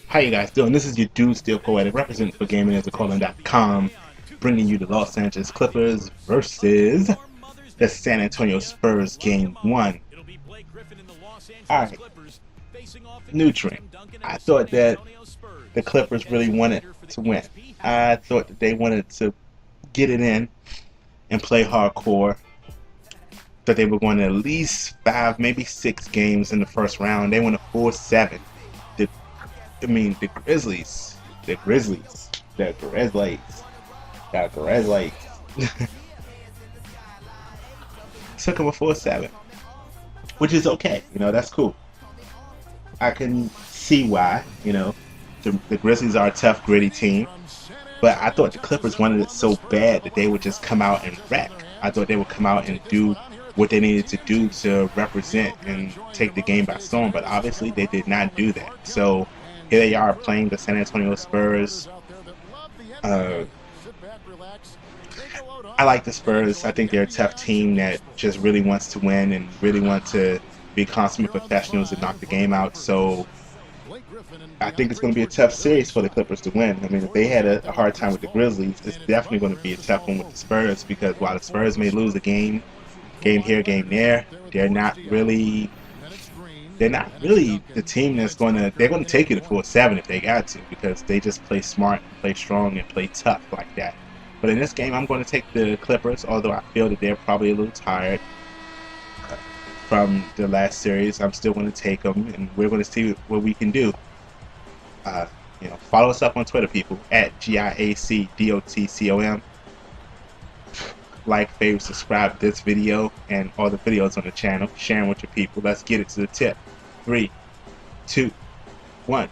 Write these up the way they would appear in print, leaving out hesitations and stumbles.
How you guys doing? This is your dude Steel Poetic representing for GamingAsACalling.com, bringing you the Los Angeles Clippers versus the San Antonio Spurs Game 1. Alright, new dream. I thought that the Clippers really wanted to win. I thought that they wanted to get it in and play hardcore. That they were going to at least 5, maybe 6 games in the first round. They went a full 7. The Grizzlies, took them a 4-7, which is okay. That's cool. I can see why. The Grizzlies are a tough, gritty team, but I thought the Clippers wanted it so bad that they would just come out and wreck. I thought they would come out and do what they needed to do to represent and take the game by storm, but obviously they did not do that. So here they are playing the San Antonio Spurs. I like the Spurs. I think they're a tough team that just really wants to win and really want to be consummate professionals and knock the game out. So I think it's going to be a tough series for the Clippers to win. If they had a hard time with the Grizzlies, it's definitely going to be a tough one with the Spurs, because while the Spurs may lose a game here, game there, they're not really the team they're going to take it to 4-7 if they got to, because they just play smart, play strong, and play tough like that. But in this game, I'm going to take the Clippers, although I feel that they're probably a little tired from the last series. I'm still going to take them, and we're going to see what we can do. Follow us up on Twitter, people, at GIACDOTCOM. Like, favorite, subscribe to this video and all the videos on the channel. Sharing with your people. Let's get it to the tip. 3, 2, 1.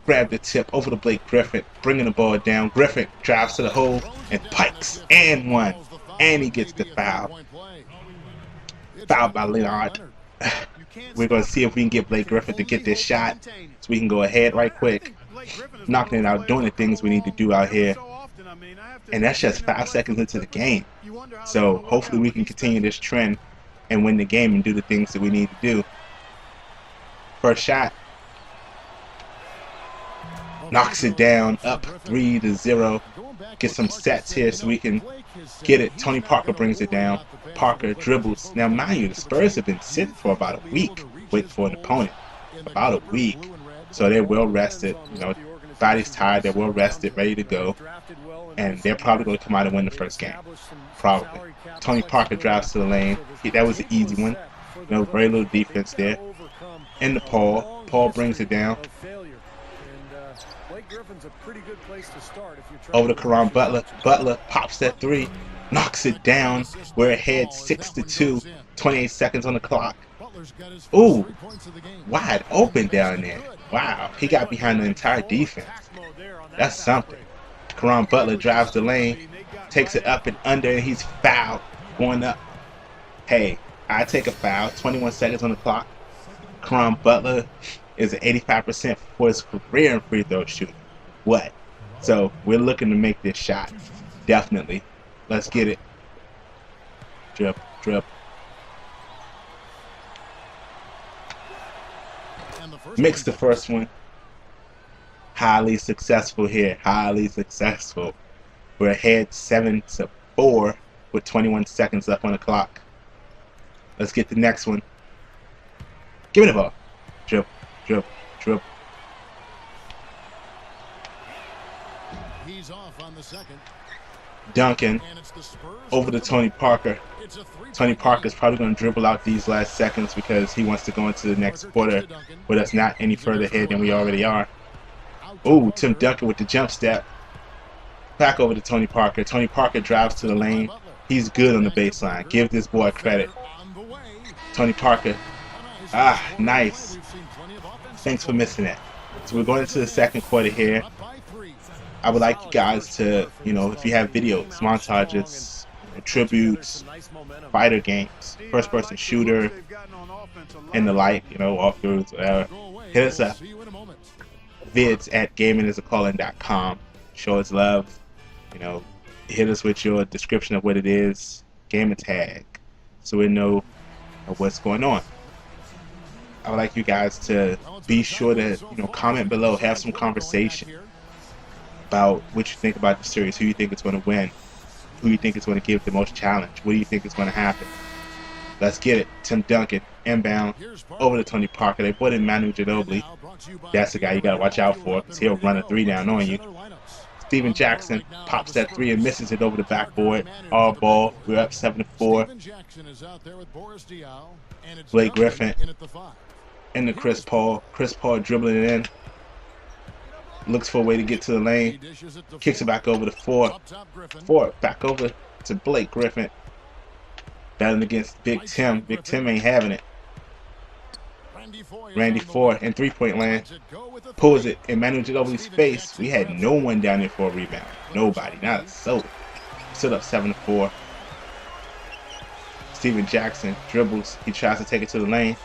Grab the tip over to Blake Griffin, bringing the ball down. Griffin drives to the hole and pikes, and one. And he gets the foul. Fouled by Leonard. We're going to see if we can get Blake Griffin to get this shot so we can go ahead right quick. Knocking it out, doing the things we need to do out here. And that's just 5 seconds into the game. So hopefully we can continue this trend and win the game and do the things that we need to do. First shot. Knocks it down, up 3-0. Get some sets here so we can get it. Tony Parker brings it down. Parker dribbles. Now, mind you, the Spurs have been sitting for about a week waiting for an opponent. About a week. So they're well rested. Body's tired. They're well rested, ready to go. And they're probably going to come out and win the first game. Probably. Tony Parker drives to the lane. That was an easy one. Very little defense there. Into Paul. Paul brings it down. Over to Caron Butler. Butler pops that 3. Knocks it down. We're ahead 6-2. 28 seconds on the clock. Ooh. Wide open down there. Wow. He got behind the entire defense. That's something. Caron Butler drives the lane. Takes it up and under, and he's fouled. Going up. Hey, I take a foul. 21 seconds on the clock. Caron Butler is at 85% for his career in free throw shooting. What? So we're looking to make this shot. Definitely. Let's get it. Drip, drip. Mix the first one. Highly successful here. Highly successful. We're ahead 7-4 with 21 seconds left on the clock. Let's get the next one. Give me the ball. Drip, drip, drip. He's off on the second. Duncan over to Tony Parker. Tony Parker's probably going to dribble out these last seconds because he wants to go into the next quarter with us not any further ahead than we already are. Oh, Tim Duncan with the jump step. Back over to Tony Parker. Tony Parker drives to the lane. He's good on the baseline. Give this boy credit. Tony Parker. Ah, nice. Thanks for missing that. So we're going into the second quarter here. I would like you guys to, if you have videos, montages, tributes, fighter games, first-person shooter, and the like, walkthroughs, whatever, hit us up. Vids at GamingAsACalling.com. Show us love. Hit us with your description of what it is, gamer tag, so we know what's going on. I would like you guys to be sure to comment below, have some conversation about what you think about the series, who you think is going to win, who you think is going to give the most challenge, what do you think is going to happen. Let's get it. Tim Duncan, inbound, over to Tony Parker. They put in Manu Ginobili. That's the guy you got to watch out for because he'll run a 3 down on you. Steven Jackson pops that 3 and misses it over the backboard. All ball. We're up 7-4. Blake Griffin into Chris Paul. Chris Paul dribbling it in. Looks for a way to get to the lane. Kicks it back over to Ford. Ford back over to Blake Griffin. Battling against Big Tim. Big Tim ain't having it. Randy Ford in three-point land. Pulls it in Manu Ginobili's face. We had no one down there for a rebound. Nobody. Not a soul. Still up 7-4. Steven Jackson dribbles. He tries to take it to the lane.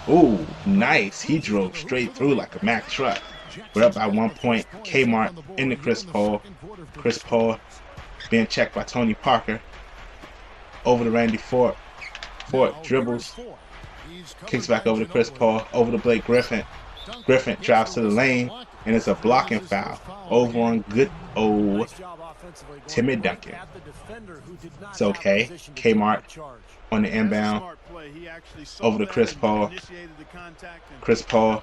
Ooh, nice. He drove straight through like a Mack truck. We're up by 1 point. Kmart into Chris Paul. Chris Paul being checked by Tony Parker. Over to Randy Ford. Ford dribbles. Kicks back over to Chris Paul. Over to Blake Griffin. Griffin drives to the lane. And it's a blocking foul. Over on good old Timmy Duncan. It's okay. Kmart on the inbound. Over to Chris Paul. Chris Paul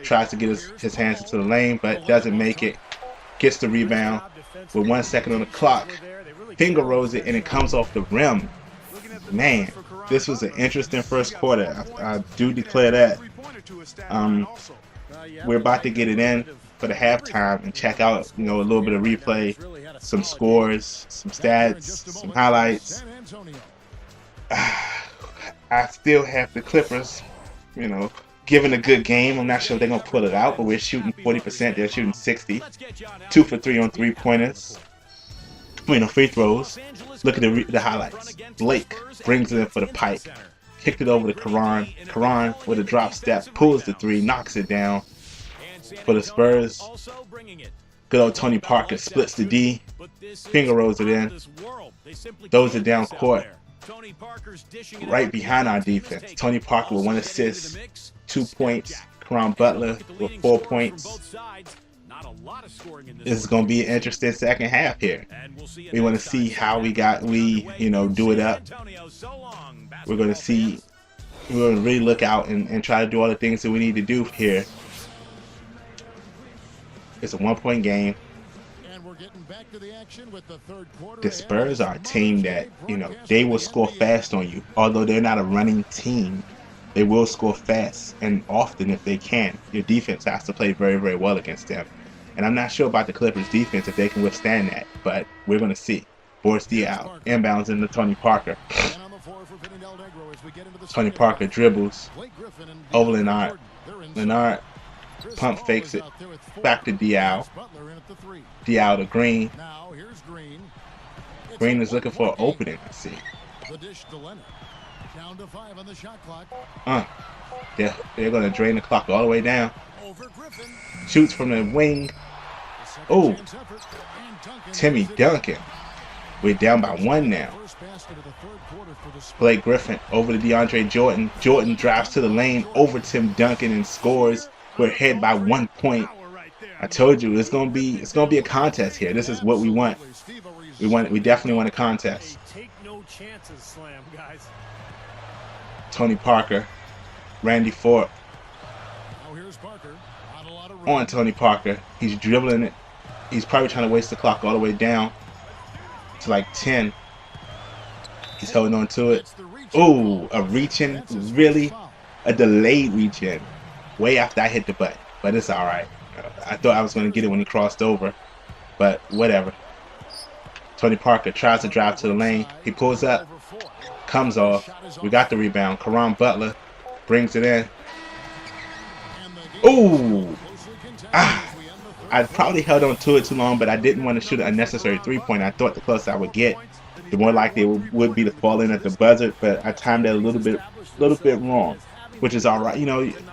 tries to get his hands into the lane, but doesn't make it. Gets the rebound with 1 second on the clock. Finger rolls it, and it comes off the rim. Man, this was an interesting first quarter. I do declare that. We're about to get it in for the halftime and check out, a little bit of replay, some scores, some stats, some highlights. I still have the Clippers, giving a good game. I'm not sure if they're going to pull it out, but we're shooting 40%. They're shooting 60. 2 for 3 on three-pointers. Free throws. Look at the highlights. Blake brings it in for the pipe. Kicked it over to Karan. Karan with a drop step, pulls the 3, knocks it down for the Spurs. Good old Tony Parker splits the D. Finger rolls it in. Throws it down court. Right behind our defense. Tony Parker with 1 assist, 2 points. Karan Butler with 4 points. This is going to be an interesting second half here. We want to see how we do it up. We're going to really look out and try to do all the things that we need to do here. It's a 1-point game. The Spurs are a team that, they will score fast on you. Although they're not a running team, they will score fast and often if they can. Your defense has to play very, very well against them. And I'm not sure about the Clippers defense if they can withstand that, but we're going to see. Boris Diaw inbounds into Tony Parker. Tony Parker dribbles over Leonard. Leonard pump fakes it back to Diaw. Diaw to Green. Green is looking for an opening. Let's see. They're going to drain the clock all the way down. Shoots from the wing. Oh, Timmy Duncan. We're down by 1 now. Blake Griffin over to DeAndre Jordan. Jordan drives to the lane over Tim Duncan and scores. We're ahead by 1 point. I told you it's gonna be a contest here. This is what we want. We definitely want a contest. Tony Parker, Randy Ford. On Tony Parker. He's dribbling it. He's probably trying to waste the clock all the way down to like 10. He's holding on to it. Ooh, a reach-in. Really? A delayed reach-in. Way after I hit the button. But it's alright. I thought I was going to get it when he crossed over. But whatever. Tony Parker tries to drive to the lane. He pulls up. Comes off. We got the rebound. Karan Butler brings it in. Ooh. I probably held on to it too long, but I didn't want to shoot an unnecessary 3-point. I thought the closer I would get, the more likely it would be to fall in at the buzzer. But I timed that a little bit wrong, which is all right.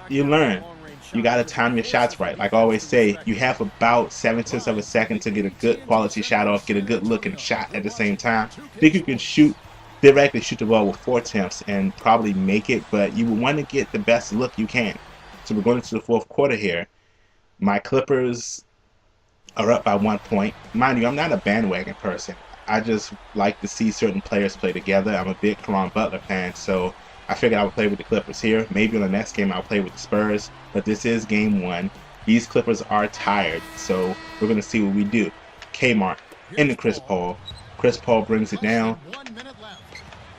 You learn. You got to time your shots right. Like I always say, you have about 7/10 of a second to get a good quality shot off, get a good looking shot at the same time. Think you can shoot theoretically shoot the ball with 4 attempts and probably make it, but you want to get the best look you can. So we're going into the fourth quarter here. My Clippers are up by 1 point. Mind you, I'm not a bandwagon person. I just like to see certain players play together. I'm a big Caron Butler fan, so I figured I would play with the Clippers here. Maybe in the next game I'll play with the Spurs, but this is game 1. These Clippers are tired, so we're going to see what we do. Kmart into Chris Paul. Chris Paul brings it down.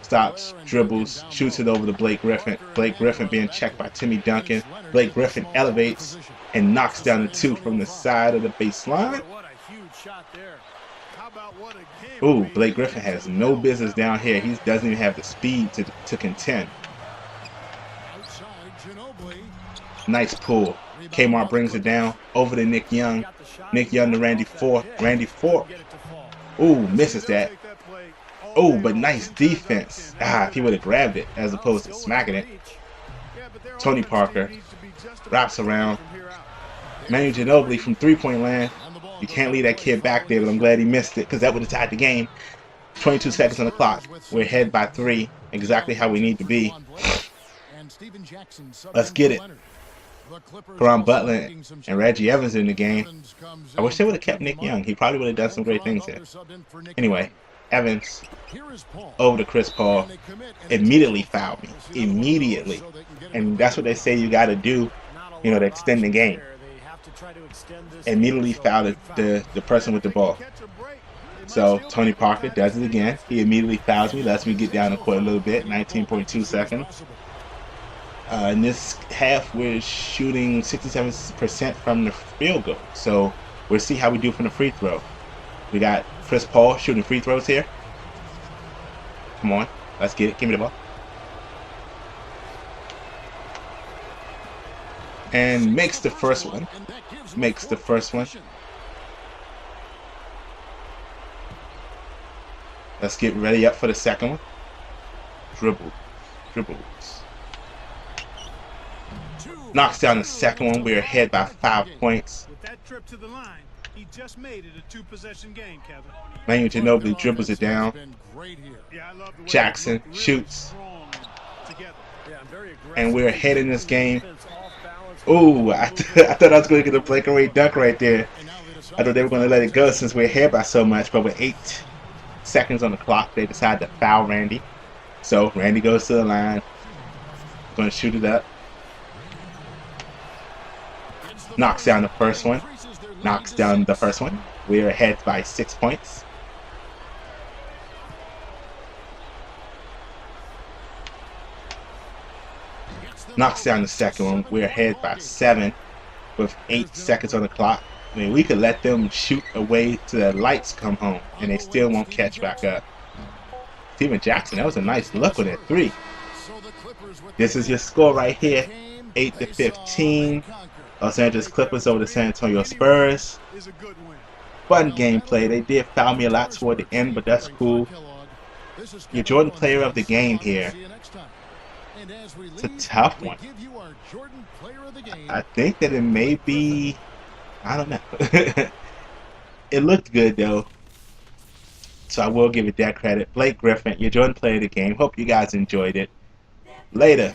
Stops, dribbles, shoots it over to Blake Griffin. Blake Griffin being checked by Timmy Duncan. Blake Griffin elevates and knocks down the 2 from the side of the baseline. Ooh, Blake Griffin has no business down here. He doesn't even have the speed to contend. Nice pull. Kmart brings it down over to Nick Young. Nick Young to Randy Ford. Randy Ford. Ooh, misses that. Oh, but nice defense. If he would have grabbed it as opposed to smacking it. Tony Parker wraps around. Manu Ginobili from 3-point land. You can't leave that kid back there, but I'm glad he missed it because that would have tied the game. 22 seconds on the clock. We're ahead by 3. Exactly how we need to be. Let's get it. Caron Butler and Reggie Evans in the game. I wish they would have kept Nick Young. He probably would have done some great things here. Anyway, Evans over to Chris Paul. Immediately fouled me. Immediately. And that's what they say you got to do, you know, to extend the game. Immediately fouled the person with the ball. So Tony Parker does it again. He immediately fouls me, lets me get down the court a little bit. 19.2 seconds. In this half, we're shooting 67% from the field goal. So we'll see how we do from the free throw. We got Chris Paul shooting free throws here. Come on, let's get it. Give me the ball. And makes the first one. Makes the first one. Let's get ready up for the second one. Dribbles. Knocks down the second one. We're ahead by 5 points. With that trip to the line, he just made it a 2-possession game, Kevin. Manu Ginobili dribbles it down. Jackson shoots. And we're ahead in this game. Ooh, I thought I was going to get a breakaway dunk right there. I thought they were going to let it go since we're ahead by so much. But with 8 seconds on the clock, they decided to foul Randy. So Randy goes to the line. Going to shoot it up. Knocks down the first one. Knocks down the first one. We're ahead by 6 points. Knocks down the second one. We're ahead by 7 with 8 seconds on the clock. I mean, we could let them shoot away to the lights come home, and they still won't catch back up. Steven Jackson, that was a nice look with that 3. This is your score right here, 8-15. Los Angeles Clippers over the San Antonio Spurs. Fun gameplay. They did foul me a lot toward the end, but that's cool. Your Jordan Player of the Game here. It's a tough one. I think that it may be, I don't know. It looked good though, so I will give it that credit. Blake Griffin, your Jordan Player of the Game. Hope you guys enjoyed it. Later.